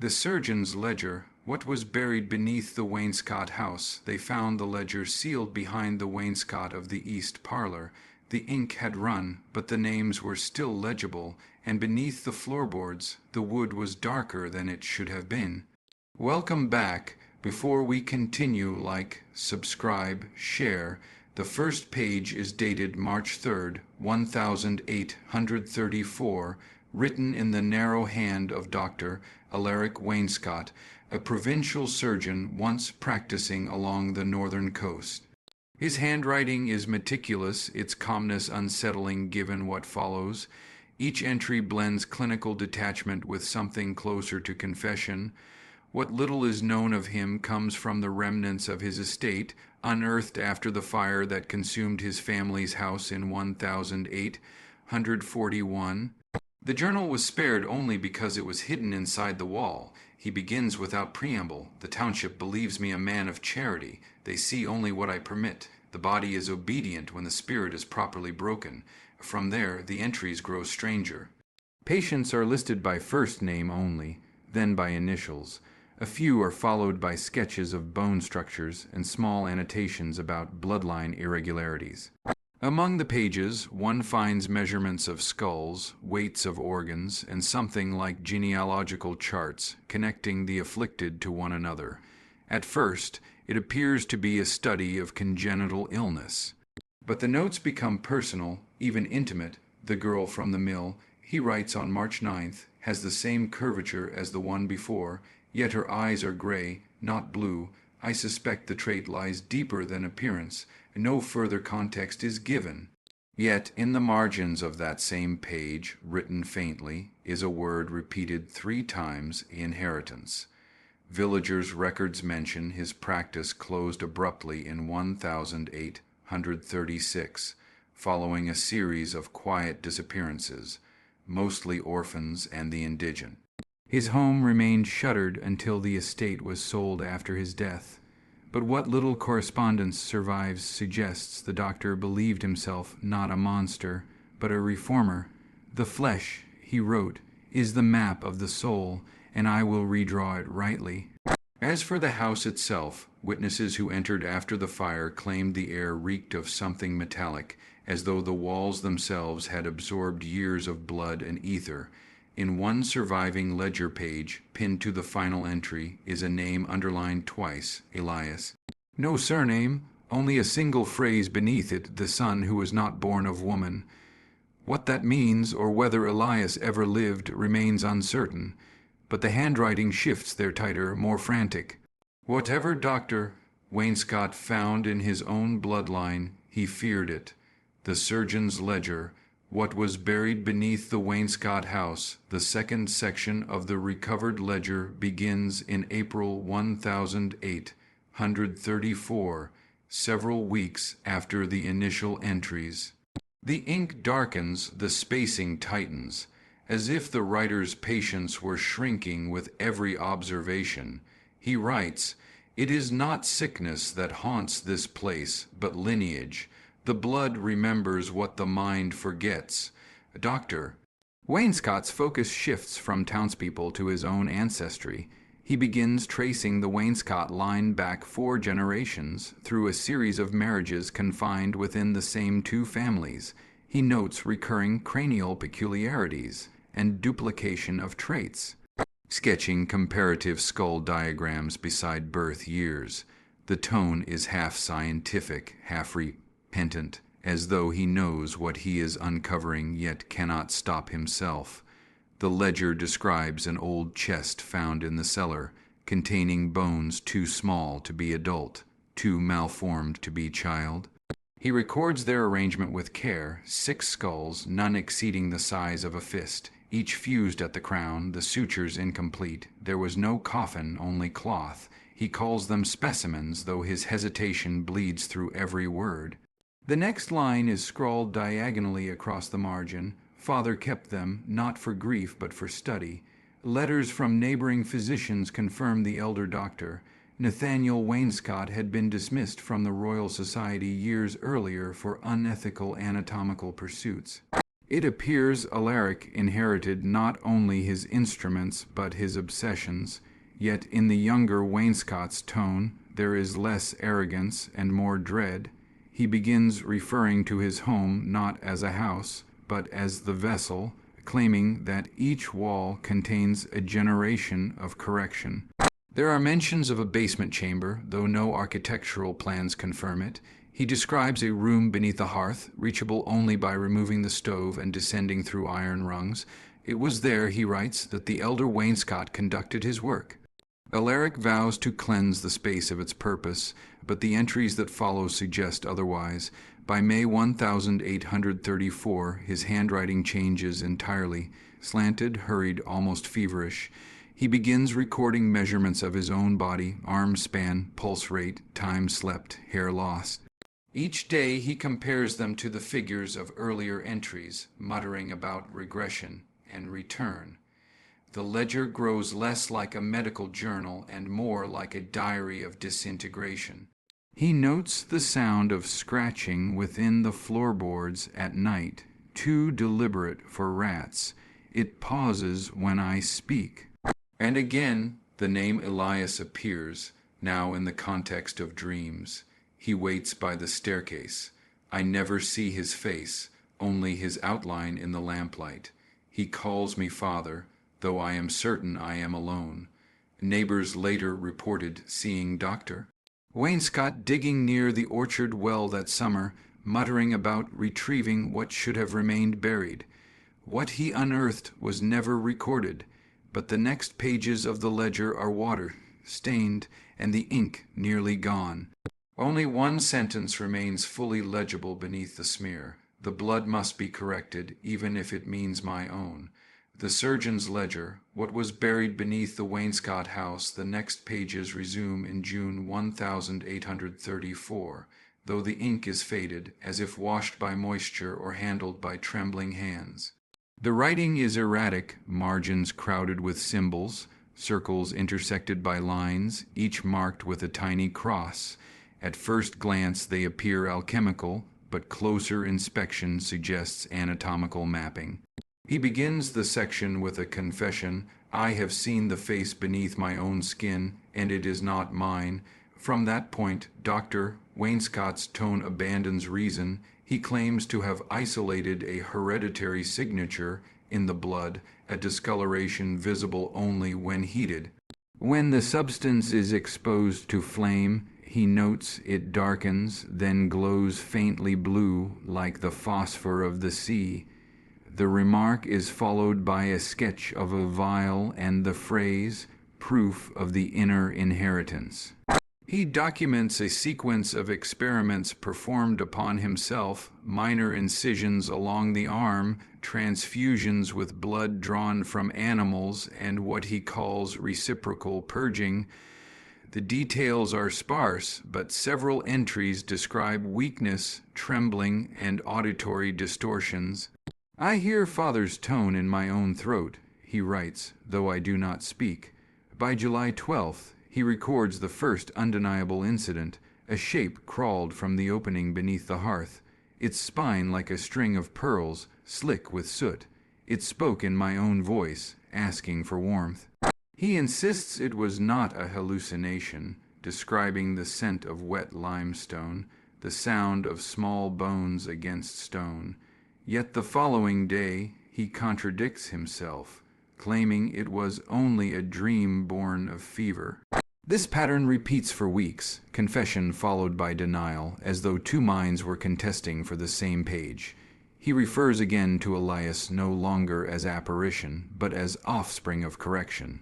The surgeon's ledger. What was buried beneath the wainscot house? They found the ledger sealed behind the wainscot of the east parlor. The ink had run, but the names were still legible, and beneath the floorboards the wood was darker than it should have been. Welcome back. Before we continue, like, subscribe, share. The first page is dated March 3rd, 1834, written in the narrow hand of Dr. Alaric Wainscott, a provincial surgeon once practicing along the northern coast. His handwriting is meticulous, its calmness unsettling given what follows. Each entry blends clinical detachment with something closer to confession. What little is known of him comes from the remnants of his estate, unearthed after the fire that consumed his family's house in 1841. The journal was spared only because it was hidden inside the wall. He begins without preamble. The township believes me a man of charity. They see only what I permit. The body is obedient when the spirit is properly broken. From there, the entries grow stranger. Patients are listed by first name only, then by initials. A few are followed by sketches of bone structures and small annotations about bloodline irregularities. Among the pages, one finds measurements of skulls, weights of organs, and something like genealogical charts connecting the afflicted to one another. At first, it appears to be a study of congenital illness. But the notes become personal, even intimate. The girl from the mill, he writes on March 9th, has the same curvature as the one before, yet her eyes are gray, not blue. I suspect the trait lies deeper than appearance. No further context is given. Yet in the margins of that same page, written faintly, is a word repeated 3 times: inheritance. Villagers' records mention his practice closed abruptly in 1836, following a series of quiet disappearances, mostly orphans and the indigent. His home remained shuttered until the estate was sold after his death. But what little correspondence survives suggests the doctor believed himself not a monster, but a reformer. "The flesh," he wrote, "is the map of the soul, and I will redraw it rightly." As for the house itself, witnesses who entered after the fire claimed the air reeked of something metallic, as though the walls themselves had absorbed years of blood and ether. In one surviving ledger page, pinned to the final entry, is a name underlined twice: Elias. No surname, only a single phrase beneath it: the son who was not born of woman. What that means, or whether Elias ever lived, remains uncertain, but the handwriting shifts there tighter, more frantic. Whatever Dr. Wainscott found in his own bloodline, he feared it. The surgeon's ledger. What was buried beneath the Wainscott house. The second section of the recovered ledger begins in April 1834, several weeks after the initial entries. The ink darkens, the spacing tightens, as if the writer's patience were shrinking with every observation. He writes, "It is not sickness that haunts this place, but lineage. The blood remembers what the mind forgets." Dr. Wainscott's focus shifts from townspeople to his own ancestry. He begins tracing the Wainscott line back 4 generations through a series of marriages confined within the same 2 families. He notes recurring cranial peculiarities and duplication of traits, sketching comparative skull diagrams beside birth years. The tone is half scientific, half repentant, as though he knows what he is uncovering yet cannot stop himself. The ledger describes an old chest found in the cellar, containing bones too small to be adult, too malformed to be child. He records their arrangement with care: 6 skulls, none exceeding the size of a fist, each fused at the crown, the sutures incomplete. There was no coffin, only cloth. He calls them specimens, though his hesitation bleeds through every word. The next line is scrawled diagonally across the margin. Father kept them, not for grief but for study. Letters from neighboring physicians confirm the elder doctor. Nathaniel Wainscott had been dismissed from the Royal Society years earlier for unethical anatomical pursuits. It appears Alaric inherited not only his instruments but his obsessions, yet in the younger Wainscot's tone there is less arrogance and more dread. He begins referring to his home not as a house, but as the vessel, claiming that each wall contains a generation of correction. There are mentions of a basement chamber, though no architectural plans confirm it. He describes a room beneath the hearth, reachable only by removing the stove and descending through iron rungs. It was there, he writes, that the elder Wainscot conducted his work. Alaric vows to cleanse the space of its purpose, but the entries that follow suggest otherwise. By May 1834, his handwriting changes entirely. Slanted, hurried, almost feverish. He begins recording measurements of his own body, arm span, pulse rate, time slept, hair lost. Each day he compares them to the figures of earlier entries, muttering about regression and return. The ledger grows less like a medical journal and more like a diary of disintegration. He notes the sound of scratching within the floorboards at night, too deliberate for rats. It pauses when I speak. And again the name Elias appears, now in the context of dreams. He waits by the staircase. I never see his face, only his outline in the lamplight. He calls me father, though I am certain I am alone. Neighbors later reported seeing Doctor Wainscot digging near the orchard well that summer, muttering about retrieving what should have remained buried. What he unearthed was never recorded, but the next pages of the ledger are water-stained and the ink nearly gone. Only one sentence remains fully legible beneath the smear. The blood must be corrected, even if it means my own. The surgeon's ledger, what was buried beneath the Wainscot house, the next pages resume in June 1834, though the ink is faded, as if washed by moisture or handled by trembling hands. The writing is erratic, margins crowded with symbols, circles intersected by lines, each marked with a tiny cross. At first glance they appear alchemical, but closer inspection suggests anatomical mapping. He begins the section with a confession, I have seen the face beneath my own skin, and it is not mine. From that point, Dr. Wainscot's tone abandons reason. He claims to have isolated a hereditary signature in the blood, a discoloration visible only when heated. When the substance is exposed to flame, he notes it darkens, then glows faintly blue like the phosphor of the sea. The remark is followed by a sketch of a vial and the phrase, proof of the inner inheritance. He documents a sequence of experiments performed upon himself, minor incisions along the arm, transfusions with blood drawn from animals, and what he calls reciprocal purging. The details are sparse, but several entries describe weakness, trembling, and auditory distortions. I hear Father's tone in my own throat, he writes, though I do not speak. By July 12th, he records the first undeniable incident. A shape crawled from the opening beneath the hearth, its spine like a string of pearls, slick with soot. It spoke in my own voice, asking for warmth. He insists it was not a hallucination, describing the scent of wet limestone, the sound of small bones against stone. Yet the following day he contradicts himself, claiming it was only a dream born of fever. This pattern repeats for weeks, confession followed by denial, as though two minds were contesting for the same page. He refers again to Elias no longer as apparition, but as offspring of correction.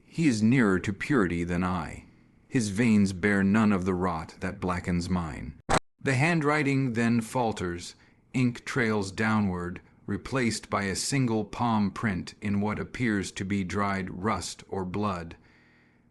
He is nearer to purity than I. His veins bear none of the rot that blackens mine. The handwriting then falters, ink trails downward, replaced by a single palm print in what appears to be dried rust or blood.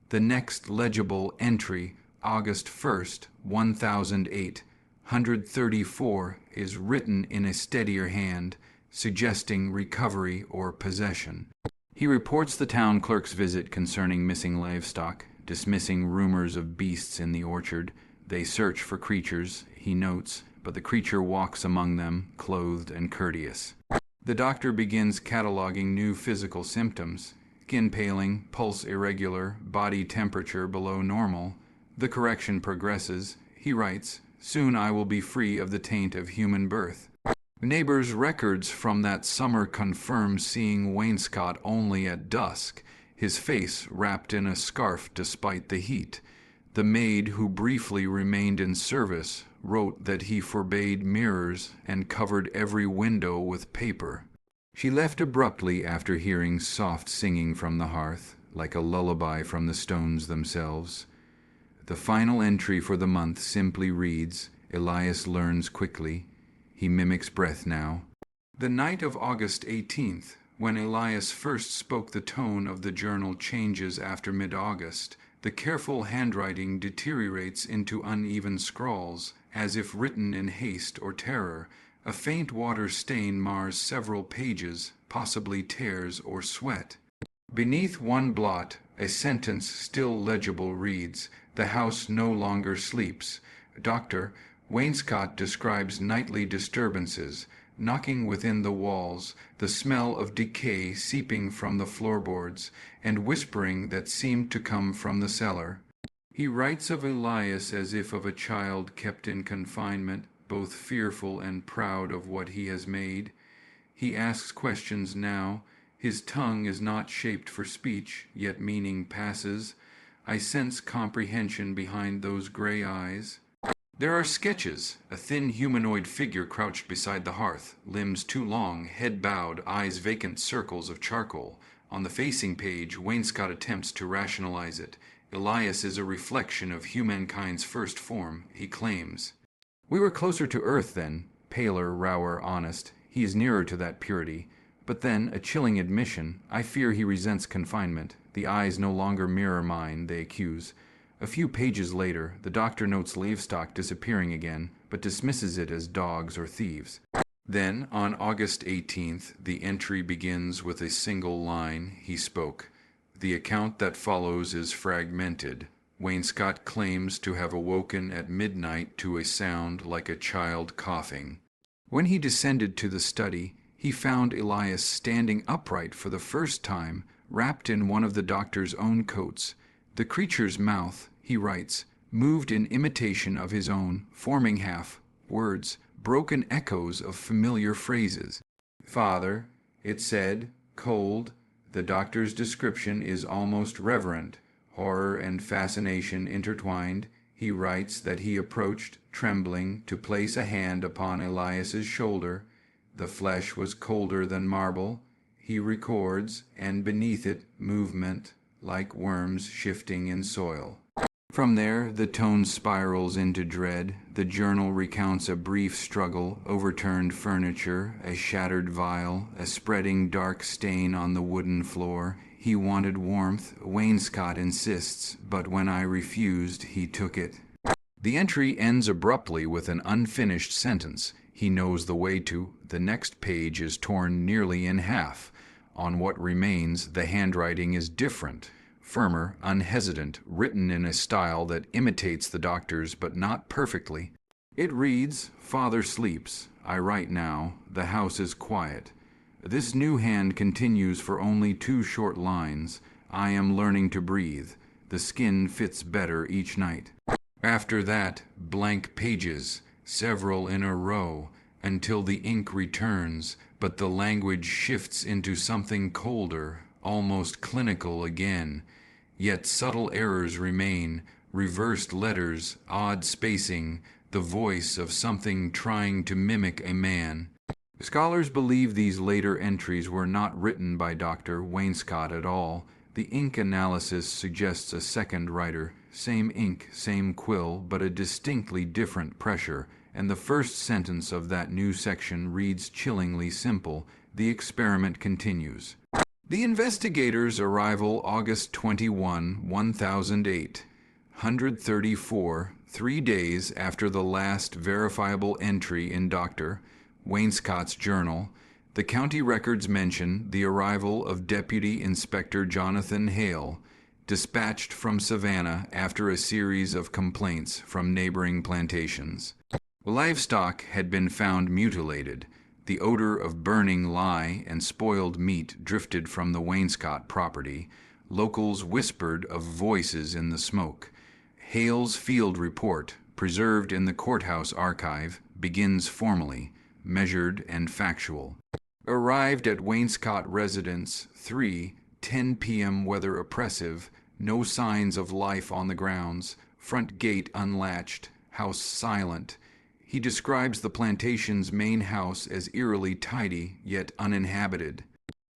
The next legible entry, August 1st, 1008, 134, is written in a steadier hand, suggesting recovery or possession. He reports the town clerk's visit concerning missing livestock, dismissing rumors of beasts in the orchard. They search for creatures, he notes, but the creature walks among them, clothed and courteous. The doctor begins cataloging new physical symptoms: skin paling, pulse irregular, body temperature below normal. The correction progresses. He writes, "Soon I will be free of the taint of human birth." Neighbors' records from that summer confirm seeing Wainscott only at dusk, his face wrapped in a scarf despite the heat. The maid who briefly remained in service wrote that he forbade mirrors and covered every window with paper. She left abruptly after hearing soft singing from the hearth, like a lullaby from the stones themselves. The final entry for the month simply reads, "Elias learns quickly." He mimics breath now. The night of August 18th, when Elias first spoke, the tone of the journal changes after mid-August. The careful handwriting deteriorates into uneven scrawls, as if written in haste or terror. A faint water stain mars several pages, possibly tears or sweat. Beneath one blot, a sentence still legible reads, "The house no longer sleeps. Dr. Wainscott describes nightly disturbances, knocking within the walls, the smell of decay seeping from the floorboards, and whispering that seemed to come from the cellar." He writes of Elias as if of a child kept in confinement, both fearful and proud of what he has made. He asks questions now. His tongue is not shaped for speech, yet meaning passes. I sense comprehension behind those gray eyes. There are sketches: a thin humanoid figure crouched beside the hearth, limbs too long, head bowed, eyes vacant circles of charcoal. On the facing page, Wainscott attempts to rationalize it. Elias is a reflection of humankind's first form, he claims. We were closer to earth then, paler, rawer, honest. He is nearer to that purity. But then, a chilling admission, I fear he resents confinement. The eyes no longer mirror mine, they accuse. A few pages later, the doctor notes livestock disappearing again, but dismisses it as dogs or thieves. Then, on August 18th, the entry begins with a single line: "He spoke." The account that follows is fragmented. Wainscott claims to have awoken at midnight to a sound like a child coughing. When he descended to the study, he found Elias standing upright for the first time, wrapped in one of the doctor's own coats. The creature's mouth, he writes, moved in imitation of his own, forming half words, broken echoes of familiar phrases. "Father," it said, cold. The doctor's description is almost reverent. Horror and fascination intertwined. He writes that he approached, trembling, to place a hand upon Elias's shoulder. The flesh was colder than marble. He records, and beneath it, movement, like worms shifting in soil. From there, the tone spirals into dread. The journal recounts a brief struggle, overturned furniture, a shattered vial, a spreading dark stain on the wooden floor. He wanted warmth, Wainscott insists, but when I refused, he took it. The entry ends abruptly with an unfinished sentence. He knows the way to. The next page is torn nearly in half. On what remains, the handwriting is different, firmer, unhesitant, written in a style that imitates the doctor's but not perfectly. It reads, "Father sleeps. I write now. The house is quiet." This new hand continues for only 2 short lines. "I am learning to breathe. The skin fits better each night." After that, blank pages, several in a row, until the ink returns, but the language shifts into something colder, almost clinical again. Yet subtle errors remain, reversed letters, odd spacing, the voice of something trying to mimic a man. Scholars believe these later entries were not written by Dr. Wainscott at all. The ink analysis suggests a second writer, same ink, same quill, but a distinctly different pressure, and the first sentence of that new section reads chillingly simple. The experiment continues. The investigators' arrival August 21, 1008, 134, 3 days after the last verifiable entry in Dr. Wainscott's journal. The county records mention the arrival of Deputy Inspector Jonathan Hale, dispatched from Savannah after a series of complaints from neighboring plantations. Livestock had been found mutilated. The odor of burning lye and spoiled meat drifted from the Wainscott property. Locals whispered of voices in the smoke. Hale's field report, preserved in the courthouse archive, begins formally, measured and factual. Arrived at Wainscott Residence, 3:10 p.m. Weather oppressive, no signs of life on the grounds, front gate unlatched, house silent. He describes the plantation's main house as eerily tidy, yet uninhabited.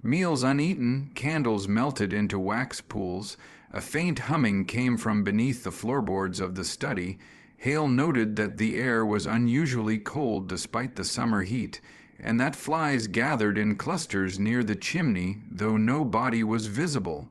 Meals uneaten, candles melted into wax pools. A faint humming came from beneath the floorboards of the study. Hale noted that the air was unusually cold despite the summer heat, and that flies gathered in clusters near the chimney, though no body was visible.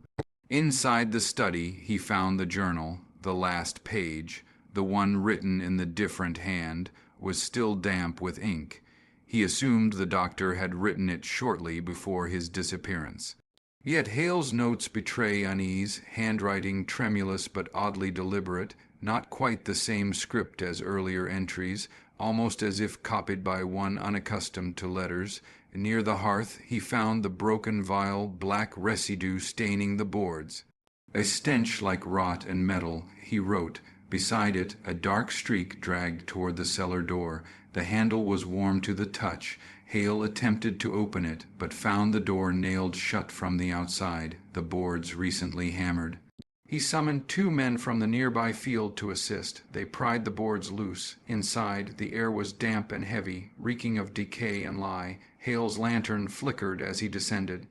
Inside the study he found the journal. The last page, the one written in the different hand, was still damp with ink. He assumed the doctor had written it shortly before his disappearance. Yet Hale's notes betray unease, handwriting tremulous but oddly deliberate, not quite the same script as earlier entries, almost as if copied by one unaccustomed to letters. Near the hearth he found the broken vile black residue staining the boards. A stench like rot and metal, he wrote. Beside it, a dark streak dragged toward the cellar door. The handle was warm to the touch. Hale attempted to open it, but found the door nailed shut from the outside, the boards recently hammered. He summoned 2 men from the nearby field to assist. They pried the boards loose. Inside, the air was damp and heavy, reeking of decay and lye. Hale's lantern flickered as he descended.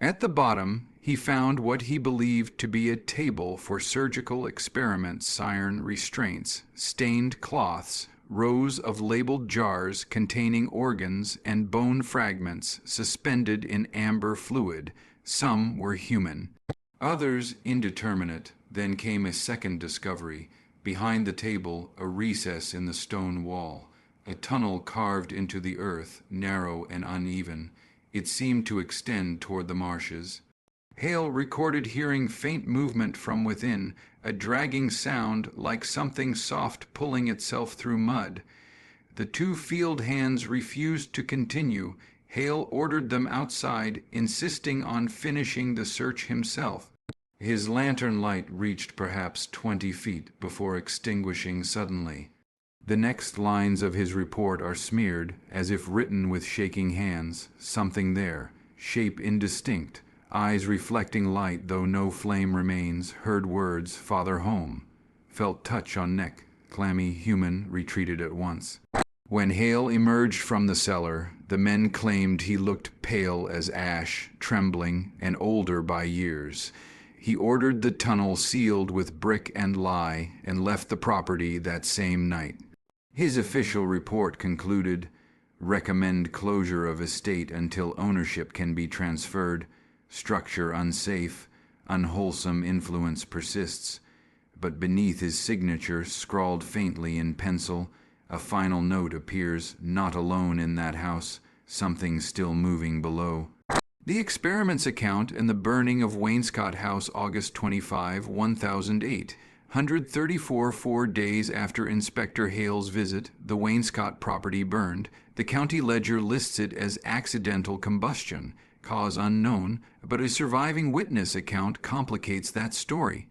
At the bottom, he found what he believed to be a table for surgical experiments, iron restraints, stained cloths, rows of labeled jars containing organs and bone fragments suspended in amber fluid. Some were human, others indeterminate. Then came a second discovery. Behind the table, a recess in the stone wall, a tunnel carved into the earth, narrow and uneven. It seemed to extend toward the marshes. Hale recorded hearing faint movement from within, a dragging sound like something soft pulling itself through mud. The 2 field hands refused to continue. Hale ordered them outside, insisting on finishing the search himself. His lantern light reached perhaps 20 feet before extinguishing suddenly. The next lines of his report are smeared, as if written with shaking hands. Something there, shape indistinct, eyes reflecting light though no flame remains, heard words, "Father home." Felt touch on neck, clammy human, retreated at once. When Hale emerged from the cellar, the men claimed he looked pale as ash, trembling, and older by years. He ordered the tunnel sealed with brick and lye and left the property that same night. His official report concluded, "Recommend closure of estate until ownership can be transferred. Structure unsafe. Unwholesome influence persists." But beneath his signature, scrawled faintly in pencil, a final note appears, "Not alone in that house. Something still moving below." The experiments account in the burning of Wainscott House August 25, 1008. 134 days after Inspector Hale's visit, the Wainscott property burned. The county ledger lists it as accidental combustion, cause unknown, but a surviving witness account complicates that story.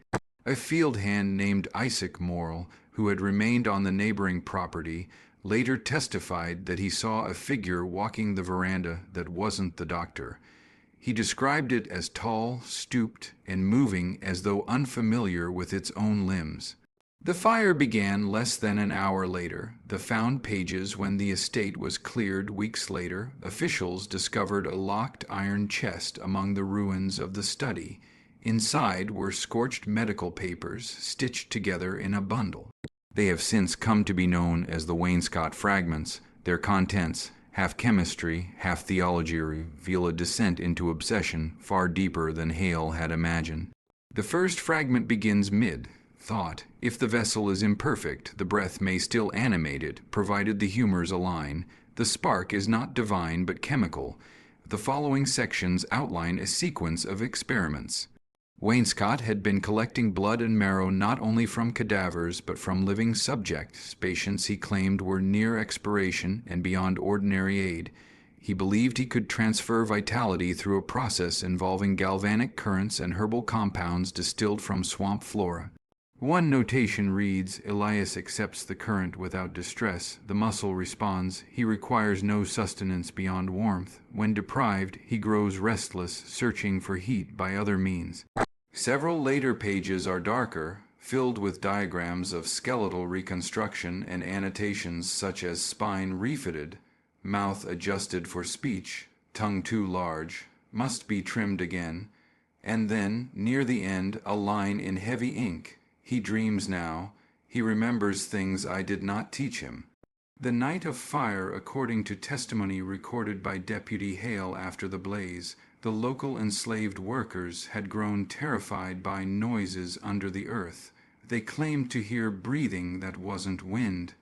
A field hand named Isaac Morrill, who had remained on the neighboring property, later testified that he saw a figure walking the veranda that wasn't the doctor. He described it as tall, stooped, and moving as though unfamiliar with its own limbs. The fire began less than an hour later. The found pages when the estate was cleared weeks later. Officials discovered a locked iron chest among the ruins of the study. Inside were scorched medical papers stitched together in a bundle. They have since come to be known as the Wainscott fragments. Their contents, half chemistry, half theology, reveal a descent into obsession far deeper than Hale had imagined. The first fragment begins mid-thought. If the vessel is imperfect, the breath may still animate it, provided the humors align. The spark is not divine but chemical. The following sections outline a sequence of experiments. Wainscott had been collecting blood and marrow not only from cadavers but from living subjects, patients he claimed were near expiration and beyond ordinary aid. He believed he could transfer vitality through a process involving galvanic currents and herbal compounds distilled from swamp flora. One notation reads, Elias accepts the current without distress. The muscle responds. He requires no sustenance beyond warmth. When deprived, he grows restless, searching for heat by other means. Several later pages are darker, filled with diagrams of skeletal reconstruction and annotations such as spine refitted, mouth adjusted for speech, tongue too large, must be trimmed again, and then, near the end, a line in heavy ink. He dreams now. He remembers things I did not teach him. The night of fire, according to testimony recorded by Deputy Hale after the blaze, the local enslaved workers had grown terrified by noises under the earth. They claimed to hear breathing that wasn't wind.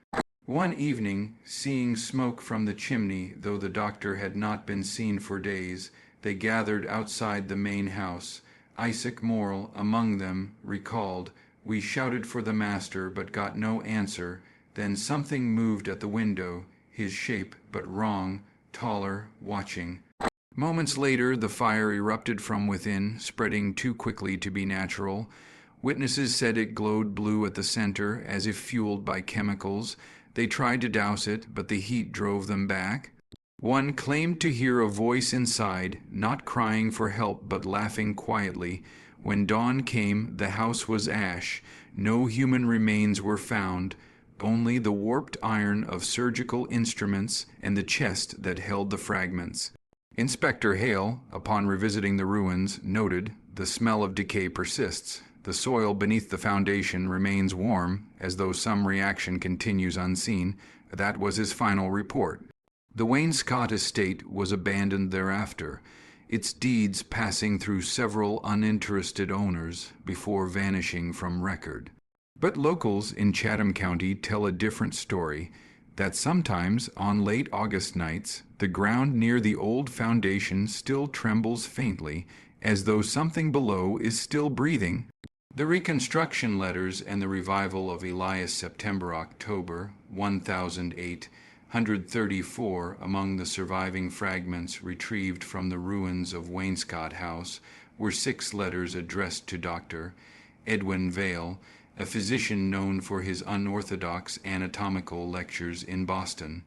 One evening, seeing smoke from the chimney, though the doctor had not been seen for days, they gathered outside the main house. Isaac Morrill, among them, recalled, We shouted for the master, but got no answer. Then something moved at the window, his shape, but wrong, taller, watching. Moments later, the fire erupted from within, spreading too quickly to be natural. Witnesses said it glowed blue at the center, as if fueled by chemicals. They tried to douse it, but the heat drove them back. One claimed to hear a voice inside, not crying for help, but laughing quietly. When dawn came, the house was ash. No human remains were found, only the warped iron of surgical instruments and the chest that held the fragments. Inspector Hale, upon revisiting the ruins, noted, the smell of decay persists. The soil beneath the foundation remains warm, as though some reaction continues unseen. That was his final report. The Wainscott estate was abandoned thereafter, its deeds passing through several uninterested owners before vanishing from record. But locals in Chatham County tell a different story, that sometimes on late August nights, the ground near the old foundation still trembles faintly, as though something below is still breathing. The reconstruction letters and the revival of Elias September-October 1008 134 among the surviving fragments retrieved from the ruins of Wainscott House were 6 letters addressed to Dr. Edwin Vale, a physician known for his unorthodox anatomical lectures in Boston.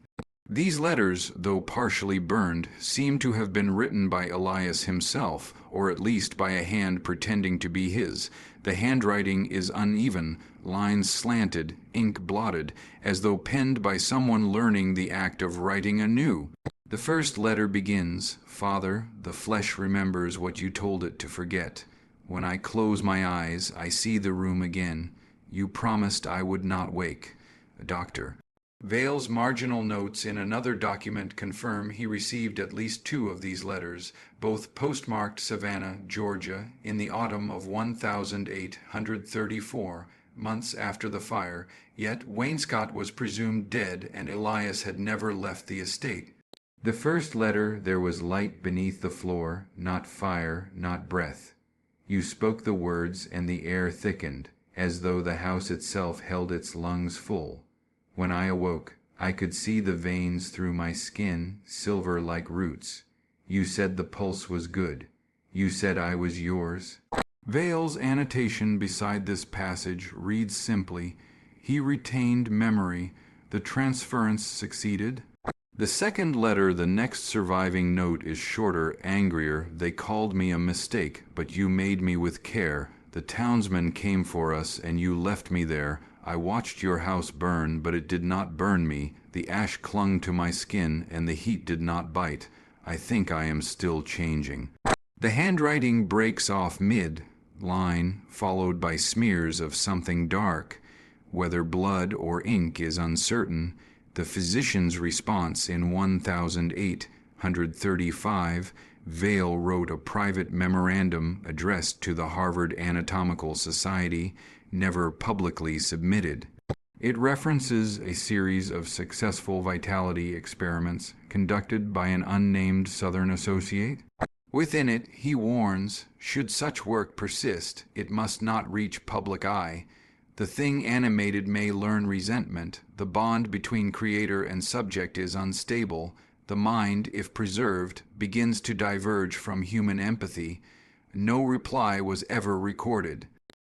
These letters, though partially burned, seem to have been written by Elias himself, or at least by a hand pretending to be his. The handwriting is uneven, lines slanted, ink blotted, as though penned by someone learning the act of writing anew. The first letter begins, Father, the flesh remembers what you told it to forget. When I close my eyes, I see the room again. You promised I would not wake. Doctor. Vale's marginal notes in another document confirm he received at least 2 of these letters, both postmarked Savannah, Georgia, in the autumn of 1834, months after the fire, yet Wainscott was presumed dead and Elias had never left the estate. The first letter, there was light beneath the floor, not fire, not breath. You spoke the words and the air thickened, as though the house itself held its lungs full. When I awoke, I could see the veins through my skin, silver like roots. You said the pulse was good. You said I was yours. Vale's annotation beside this passage reads simply, He retained memory. The transference succeeded. The second letter, the next surviving note, is shorter, angrier. They called me a mistake, but you made me with care. The townsmen came for us, and you left me there. I watched your house burn, but it did not burn me. The ash clung to my skin, and the heat did not bite. I think I am still changing. The handwriting breaks off mid-line, followed by smears of something dark. Whether blood or ink is uncertain. The physician's response in 1835, Vale wrote a private memorandum addressed to the Harvard Anatomical Society, never publicly submitted. It references a series of successful vitality experiments conducted by an unnamed Southern associate. Within it, he warns, should such work persist, it must not reach public eye. The thing animated may learn resentment. The bond between creator and subject is unstable. the mind, if preserved, begins to diverge from human empathy. No reply was ever recorded.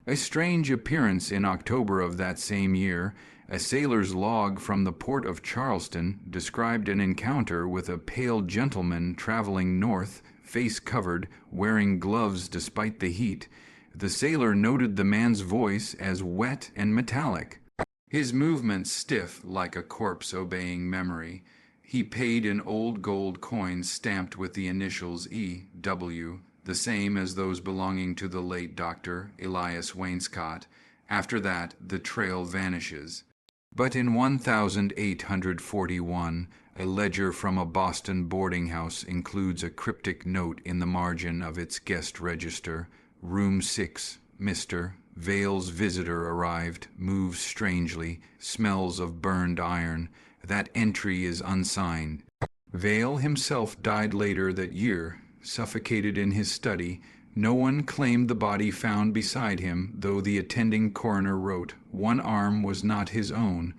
A strange appearance in October of that same year. A sailor's log from the port of Charleston described an encounter with a pale gentleman traveling north, face covered, wearing gloves despite the heat. The sailor noted the man's voice as wet and metallic, his movements stiff like a corpse obeying memory. He paid in old gold coins stamped with the initials E.W., the same as those belonging to the late Dr. Elias Wainscott. After that, the trail vanishes. But in 1841, a ledger from a Boston boarding house includes a cryptic note in the margin of its guest register. Room 6, Mr. Vale's visitor arrived, moves strangely, smells of burned iron. That entry is unsigned. Vale himself died later that year, suffocated in his study. No one claimed the body found beside him, though the attending coroner wrote, one arm was not his own.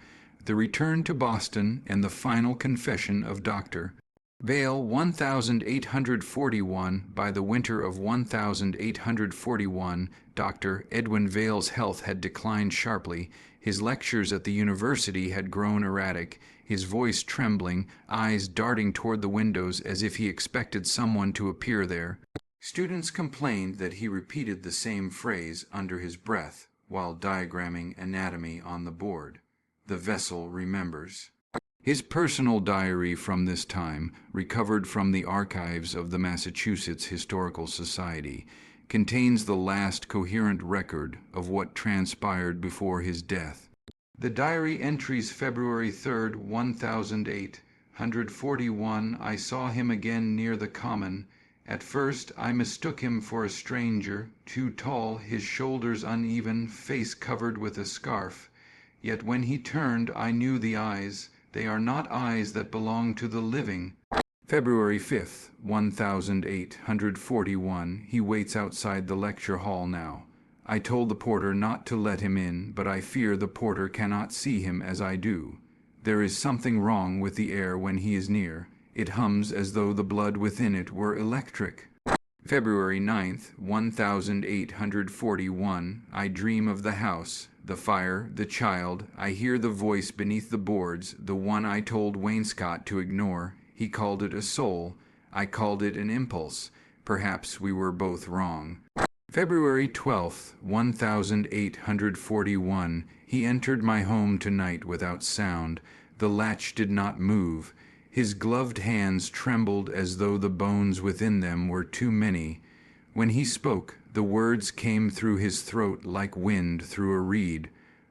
The return to Boston and the final confession of Dr. Vale, 1841. By the winter of 1841, Dr. Edwin Vale's health had declined sharply. His lectures at the university had grown erratic, his voice trembling, eyes darting toward the windows as if he expected someone to appear there. Students complained that he repeated the same phrase under his breath while diagramming anatomy on the board. The vessel remembers. His personal diary from this time, recovered from the archives of the Massachusetts Historical Society, contains the last coherent record of what transpired before his death. The diary entries February 3rd, 1841. I saw him again near the common. At first I mistook him for a stranger, too tall, his shoulders uneven, face covered with a scarf. Yet when he turned I knew the eyes. They are not eyes that belong to the living. February 5th, 1841. He waits outside the lecture hall now. I told the porter not to let him in, but I fear the porter cannot see him as I do. There is something wrong with the air when he is near. It hums as though the blood within it were electric. February 9th, 1841. I dream of the house, the fire, the child. I hear the voice beneath the boards, the one I told Wainscott to ignore. He called it a soul. I called it an impulse. Perhaps we were both wrong. February 12th, 1841. He entered my home tonight without sound. The latch did not move. His gloved hands trembled as though the bones within them were too many. When he spoke, the words came through his throat like wind through a reed,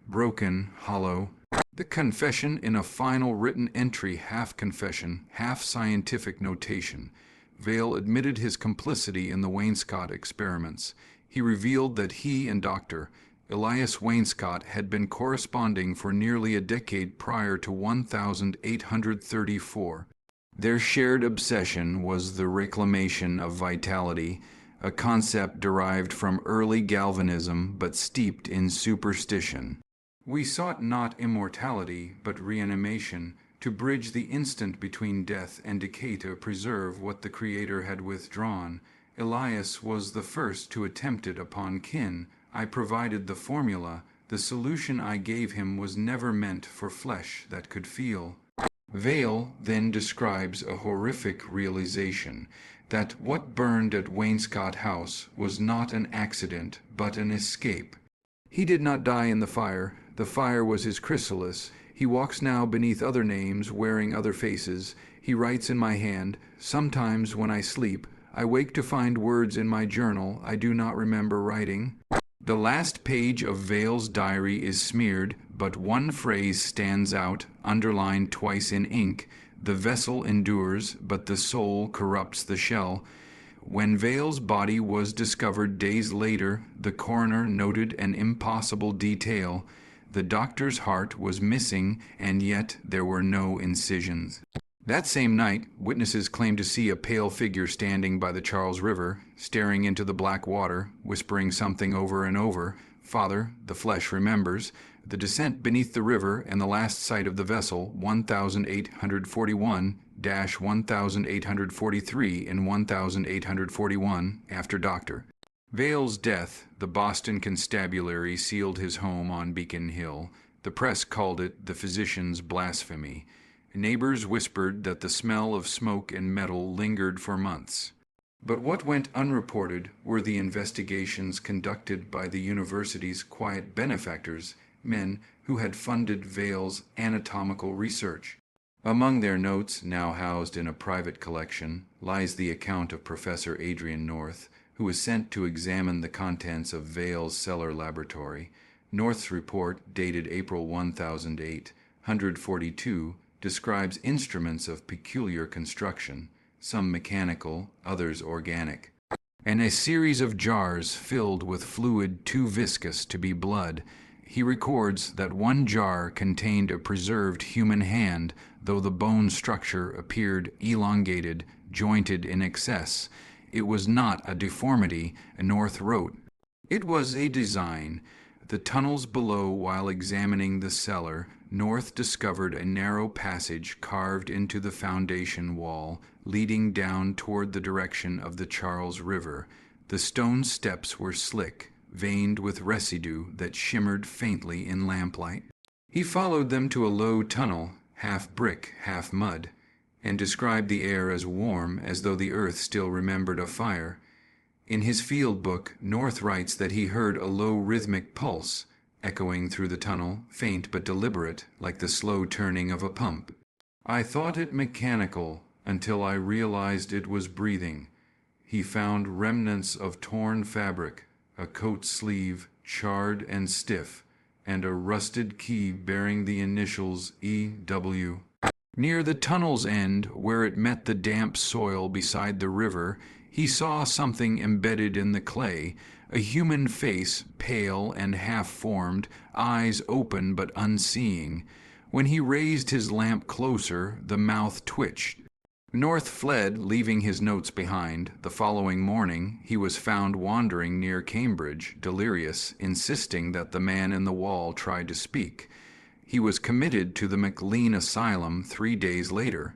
broken, hollow. The confession in a final written entry, half confession, half scientific notation. Vale admitted his complicity in the Wainscott experiments. He revealed that he and Dr. Elias Wainscott had been corresponding for nearly a decade prior to 1834. Their shared obsession was the reclamation of vitality, a concept derived from early Galvanism but steeped in superstition. We sought not immortality but reanimation, to bridge the instant between death and decay, to preserve what the Creator had withdrawn. Elias was the first to attempt it upon kin. I provided the formula. The solution I gave him was never meant for flesh that could feel. Vale then describes a horrific realization that what burned at Wainscott House was not an accident but an escape. He did not die in the fire. The fire was his chrysalis. He walks now beneath other names, wearing other faces. He writes in my hand. Sometimes when I sleep, I wake to find words in my journal I do not remember writing. The last page of Vale's diary is smeared, but one phrase stands out, underlined twice in ink. The vessel endures, but the soul corrupts the shell. When Vale's body was discovered days later, the coroner noted an impossible detail. The doctor's heart was missing, and yet there were no incisions. That same night, witnesses claimed to see a pale figure standing by the Charles River, staring into the black water, whispering something over and over. Father, the flesh remembers. the descent beneath the river, and the last sight of the vessel, 1841-1843 in 1841, after Dr. Vale's death, the Boston Constabulary sealed his home on Beacon Hill. The press called it the physician's blasphemy. Neighbors whispered that the smell of smoke and metal lingered for months. But what went unreported were the investigations conducted by the university's quiet benefactors, men who had funded Vale's anatomical research. Among their notes, now housed in a private collection, lies the account of Professor Adrian North, who was sent to examine the contents of Vale's cellar laboratory. North's report, dated April 1008, 142, describes instruments of peculiar construction, some mechanical, others organic, and a series of jars filled with fluid too viscous to be blood. He records that one jar contained a preserved human hand, though the bone structure appeared elongated, jointed in excess. It was not a deformity, North wrote. It was a design. The tunnels below, while examining the cellar, North discovered a narrow passage carved into the foundation wall, leading down toward the direction of the Charles River. The stone steps were slick, veined with residue that shimmered faintly in lamplight. He followed them to a low tunnel, half brick, half mud, and described the air as warm, as though the earth still remembered a fire. In his field book, North writes that he heard a low rhythmic pulse, echoing through the tunnel, faint but deliberate, like the slow turning of a pump. I thought it mechanical until I realized it was breathing. He found remnants of torn fabric, a coat sleeve, charred and stiff, and a rusted key bearing the initials E.W. Near the tunnel's end, where it met the damp soil beside the river, he saw something embedded in the clay, a human face, pale and half-formed, eyes open but unseeing. When he raised his lamp closer, the mouth twitched. North fled, leaving his notes behind. The following morning, he was found wandering near Cambridge, delirious, insisting that the man in the wall tried to speak. He was committed to the McLean Asylum 3 days later.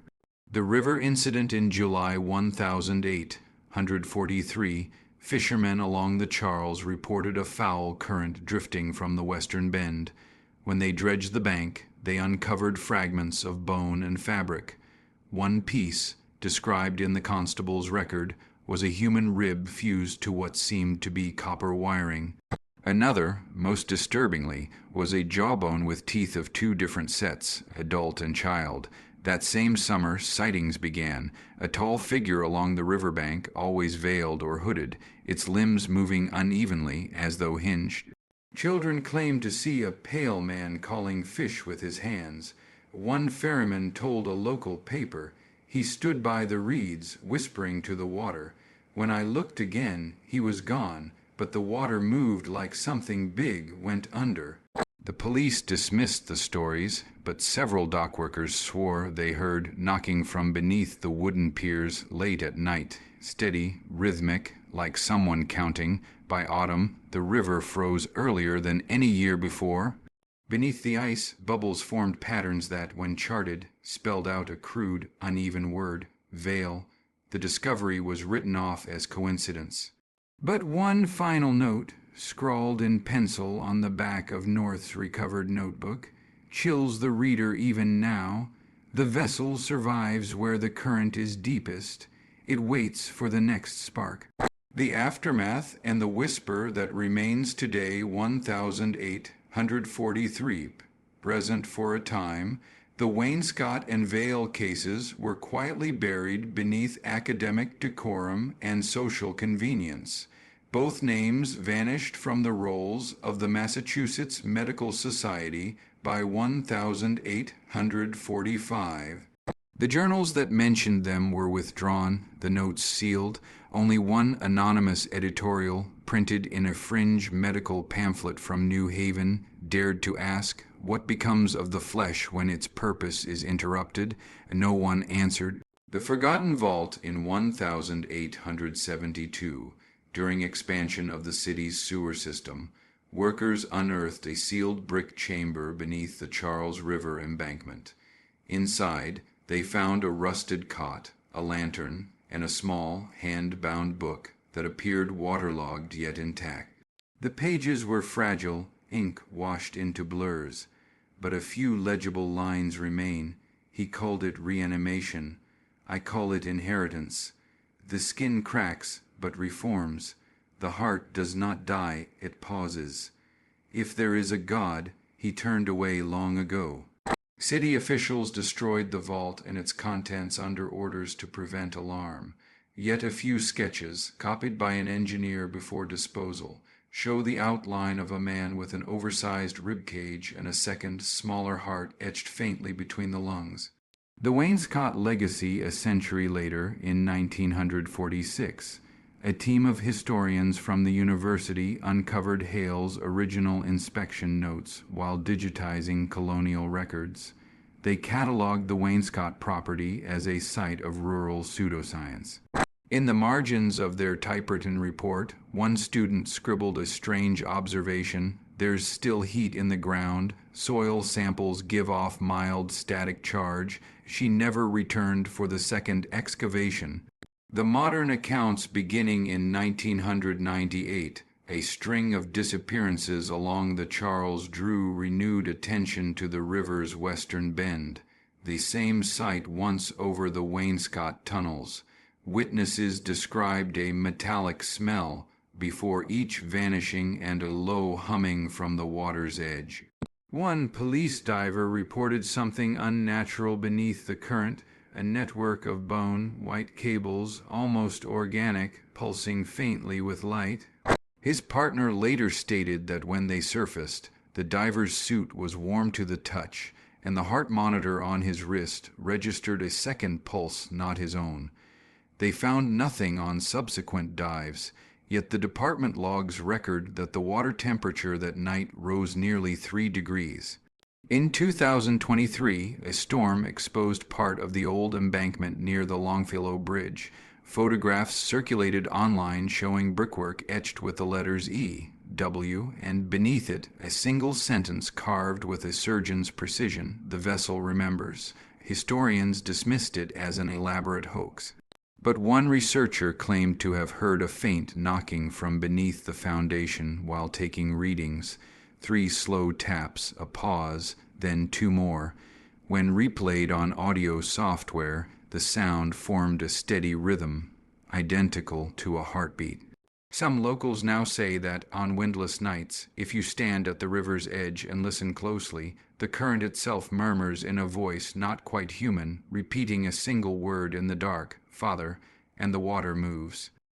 The river incident in July 1008, 143, fishermen along the Charles reported a foul current drifting from the western bend. When they dredged the bank, they uncovered fragments of bone and fabric. One piece, described in the constable's record, was a human rib fused to what seemed to be copper wiring. Another, most disturbingly, was a jawbone with teeth of 2 different sets, adult and child. That same summer, sightings began. A tall figure along the riverbank, always veiled or hooded, its limbs moving unevenly as though hinged. Children claimed to see a pale man calling fish with his hands. One ferryman told a local paper he stood by the reeds, whispering to the water. When I looked again, he was gone, but the water moved like something big went under. The police dismissed the stories, but several dockworkers swore they heard knocking from beneath the wooden piers late at night, steady, rhythmic, like someone counting. By autumn, the river froze earlier than any year before. Beneath the ice, bubbles formed patterns that, when charted, spelled out a crude, uneven word, Vale. The discovery was written off as coincidence. But one final note, scrawled in pencil on the back of North's recovered notebook, chills the reader even now. The vessel survives where the current is deepest. It waits for the next spark. The aftermath and the whisper that remains today 1843, present for a time, the Wainscott and Vale cases were quietly buried beneath academic decorum and social convenience. Both names vanished from the rolls of the Massachusetts Medical Society by 1845. The journals that mentioned them were withdrawn, the notes sealed. Only one anonymous editorial, printed in a fringe medical pamphlet from New Haven, dared to ask, what becomes of the flesh when its purpose is interrupted? No one answered. The Forgotten Vault in 1872, during expansion of the city's sewer system, Workers unearthed a sealed brick chamber beneath the Charles River embankment. Inside, they found a rusted cot, a lantern, and a small, hand-bound book that appeared waterlogged yet intact. The pages were fragile, ink washed into blurs, but a few legible lines remain. He called it reanimation. I call it inheritance. The skin cracks, but reforms. The heart does not die, it pauses. If there is a God, he turned away long ago. City officials destroyed the vault and its contents under orders to prevent alarm. Yet a few sketches, copied by an engineer before disposal, show the outline of a man with an oversized ribcage and a second, smaller heart etched faintly between the lungs. The wainscot legacy a century later, in 1946. A team of historians from the university uncovered Hale's original inspection notes while digitizing colonial records. They cataloged the wainscot property as a site of rural pseudoscience. In the margins of their typewritten report, one student scribbled a strange observation: "There's still heat in the ground. Soil samples give off mild static charge." She never returned for the second excavation. The modern accounts beginning in 1998, a string of disappearances along the Charles drew renewed attention to the river's western bend, the same site once over the Wainscot tunnels. Witnesses described a metallic smell before each vanishing and a low humming from the water's edge. One police diver reported something unnatural beneath the current, a network of bone, white cables, almost organic, pulsing faintly with light. His partner later stated that when they surfaced, the diver's suit was warm to the touch, and the heart monitor on his wrist registered a second pulse not his own. They found nothing on subsequent dives, yet the department logs record that the water temperature that night rose nearly 3 degrees. In 2023, a storm exposed part of the old embankment near the Longfellow Bridge. Photographs circulated online showing brickwork etched with the letters E, W, and beneath it a single sentence carved with a surgeon's precision: "The vessel remembers." Historians dismissed it as an elaborate hoax. But one researcher claimed to have heard a faint knocking from beneath the foundation while taking readings. 3 slow taps, a pause, then 2 more. When replayed on audio software, the sound formed a steady rhythm, identical to a heartbeat. Some locals now say that on windless nights, if you stand at the river's edge and listen closely, the current itself murmurs in a voice not quite human, repeating a single word in the dark, "Father," and the water moves.